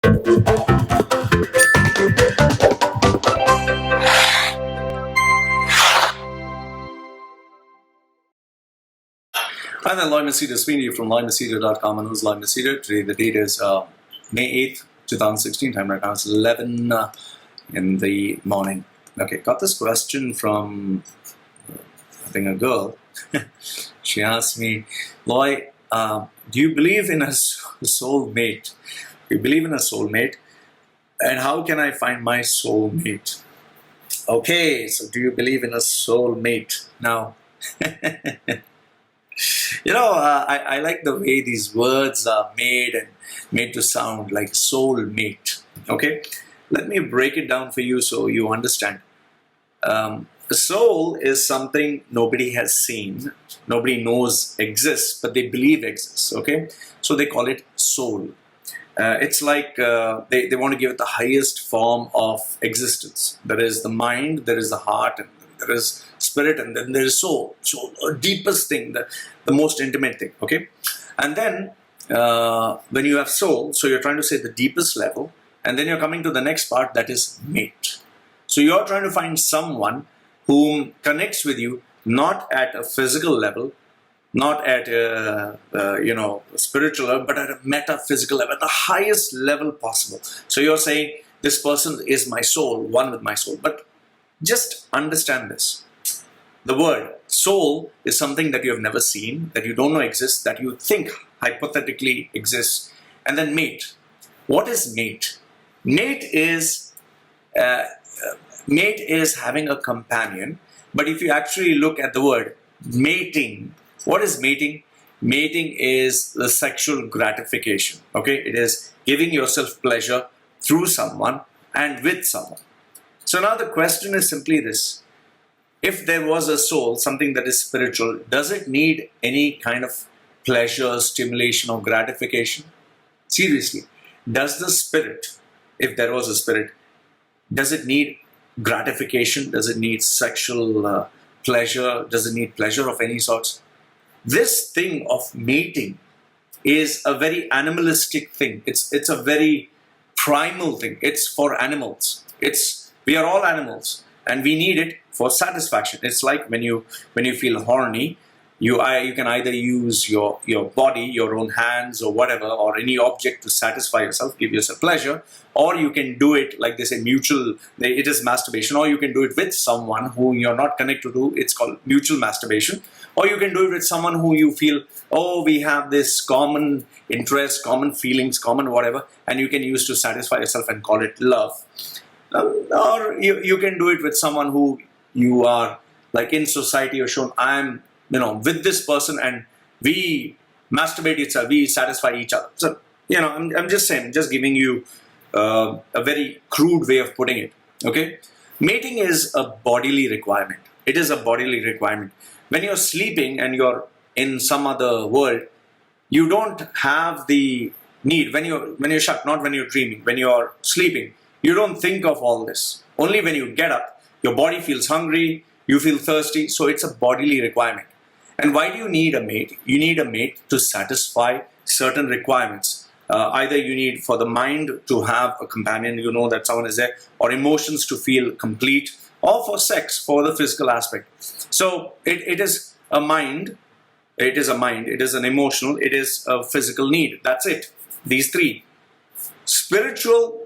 Hi there, Loy Machedo speaking to you from loymachedo.com, and who's Loy Machedo? Today the date is May 8th, 2016. Time right now is 11 in the morning. Okay, got this question from, I think, a girl. She asked me, Loy, do you believe in a soulmate? Do you believe in a soulmate? And how can I find my soulmate? Okay, so do you believe in a soulmate? Now, I like the way these words are made to sound like soulmate. Okay, let me break it down for you so you understand. The soul is something nobody has seen, nobody knows exists, but they believe exists. Okay, so they call it soul. It's like they want to give it the highest form of existence. There is the mind, there is the heart, and there is spirit, and then there is soul. So the deepest thing, the most intimate thing. Okay, and then when you have soul, so you're trying to say the deepest level, and then you're coming to the next part, that is mate. So you're trying to find someone whom connects with you, not at a physical level, not at a spiritual level, but at a metaphysical level, at the highest level possible. So you're saying this person is my soul, one with my soul. But just understand this. The word soul is something that you have never seen, that you don't know exists, that you think hypothetically exists. And then mate. What is mate? Mate is having a companion. But if you actually look at the word mating, what is mating? Mating is the sexual gratification. Okay, it is giving yourself pleasure through someone and with someone. So now the question is simply this. If there was a soul, something that is spiritual, does it need any kind of pleasure, stimulation, or gratification? Seriously, does the spirit, if there was a spirit, does it need gratification? Does it need sexual pleasure? Does it need pleasure of any sorts? This thing of mating is a very animalistic thing. It's a very primal thing. It's for animals. We are all animals, and we need it for satisfaction. It's like when you feel horny, you can either use your body, your own hands or whatever, or any object to satisfy yourself, give yourself pleasure, or you can do it like they say it is masturbation, or you can do it with someone who you're not connected to. It's called mutual masturbation. Or you can do it with someone who you feel, we have this common interest, common feelings, common whatever, and you can use to satisfy yourself and call it love. Or you can do it with someone who you are, like in society, you're shown, I'm with this person and we masturbate each other, we satisfy each other. So, I'm just saying, just giving you a very crude way of putting it. Okay? Mating is a bodily requirement. It is a bodily requirement. When you're sleeping and you're in some other world, you don't have the need. When you're shut, not when you're dreaming, when you're sleeping, you don't think of all this. Only when you get up, your body feels hungry, you feel thirsty, so it's a bodily requirement. And why do you need a mate? You need a mate to satisfy certain requirements. Either you need for the mind to have a companion, that someone is there, or emotions to feel complete, or for sex, for the physical aspect. So it is a mind, it is an emotional, it is a physical need. That's it. These three. Spiritual,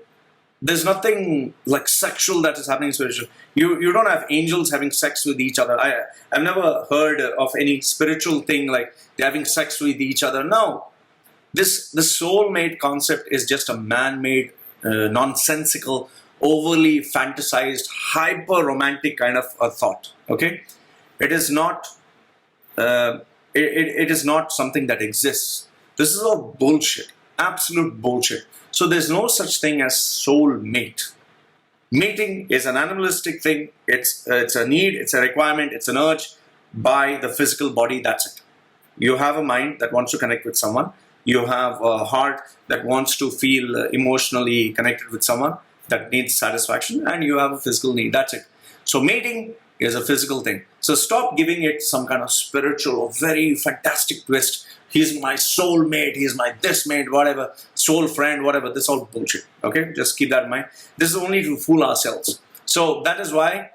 there's nothing like sexual that is happening spiritual. You don't have angels having sex with each other. I've never heard of any spiritual thing like they're having sex with each other. No. The soulmate concept is just a man-made, nonsensical, overly fantasized, hyper-romantic kind of a thought. Okay? It is not it is not something that exists. This is all bullshit. Absolute bullshit. So there's no such thing as soulmate. Mating is an animalistic thing. It's a need, it's a requirement, it's an urge by the physical body. That's it. You have a mind that wants to connect with someone. You have a heart that wants to feel emotionally connected with someone that needs satisfaction, and you have a physical need. That's it. So mating is a physical thing. So stop giving it some kind of spiritual or very fantastic twist he's my soulmate, he's my this mate, whatever, soul friend, whatever. This is all bullshit. Okay, just keep that in mind. This is only to fool ourselves. So that is why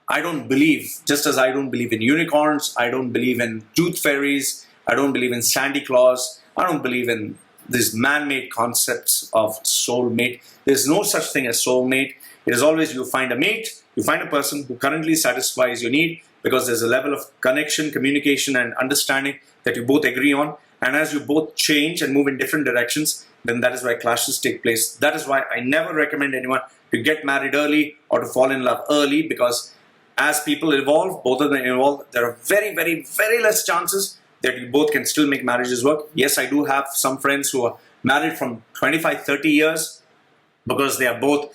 I don't believe, just as I don't believe in unicorns, I don't believe in tooth fairies, I don't believe in Santa Claus, I don't believe in these man-made concepts of soulmate. There's no such thing as soulmate. It is always you find a mate, you find a person who currently satisfies your need because there's a level of connection, communication, and understanding that you both agree on. And as you both change and move in different directions, then that is why clashes take place. That is why I never recommend anyone to get married early or to fall in love early, because as people evolve, both of them evolve, there are very, very, very less chances that you both can still make marriages work. Yes, I do have some friends who are married from 25, 30 years because they are both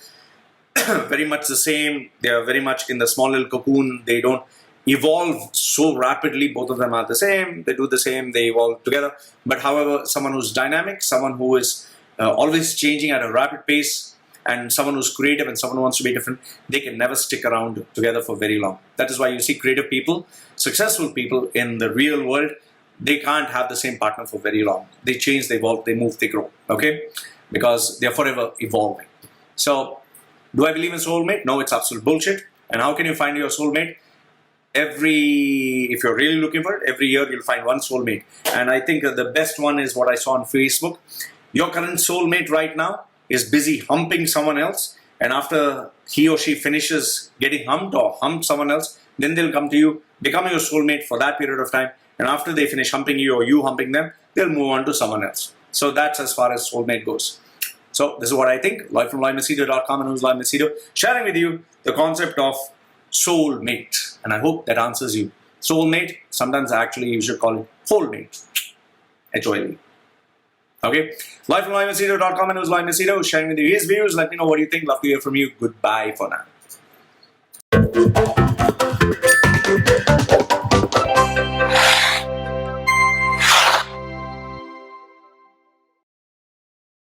very much the same. They are very much in the small little cocoon. They don't evolve so rapidly. Both of them are the same. They do the same. They evolve together. But however, someone who's dynamic, someone who is always changing at a rapid pace, and someone who's creative and someone who wants to be different, they can never stick around together for very long. That is why you see creative people, successful people in the real world, they can't have the same partner for very long. They change, they evolve, they move, they grow, okay? Because they're forever evolving. So, do I believe in soulmate? No, it's absolute bullshit. And how can you find your soulmate? If you're really looking for it, every year you'll find one soulmate. And I think the best one is what I saw on Facebook. Your current soulmate right now is busy humping someone else, and after he or she finishes getting humped or humped someone else, then they'll come to you, become your soulmate for that period of time, and after they finish humping you or you humping them, they'll move on to someone else. So that's as far as soulmate goes. So this is what I think. Loy from LoyMachedo.com, and who's Loy Machedo, sharing with you the concept of soulmate, and I hope that answers you. Soulmate, sometimes actually you should call it wholemate. H-O-L-E. Okay, Loy from LoyMachedo.com, and who's Loy Machedo, sharing with you his views. Let me know what you think. Love to hear from you. Goodbye for now.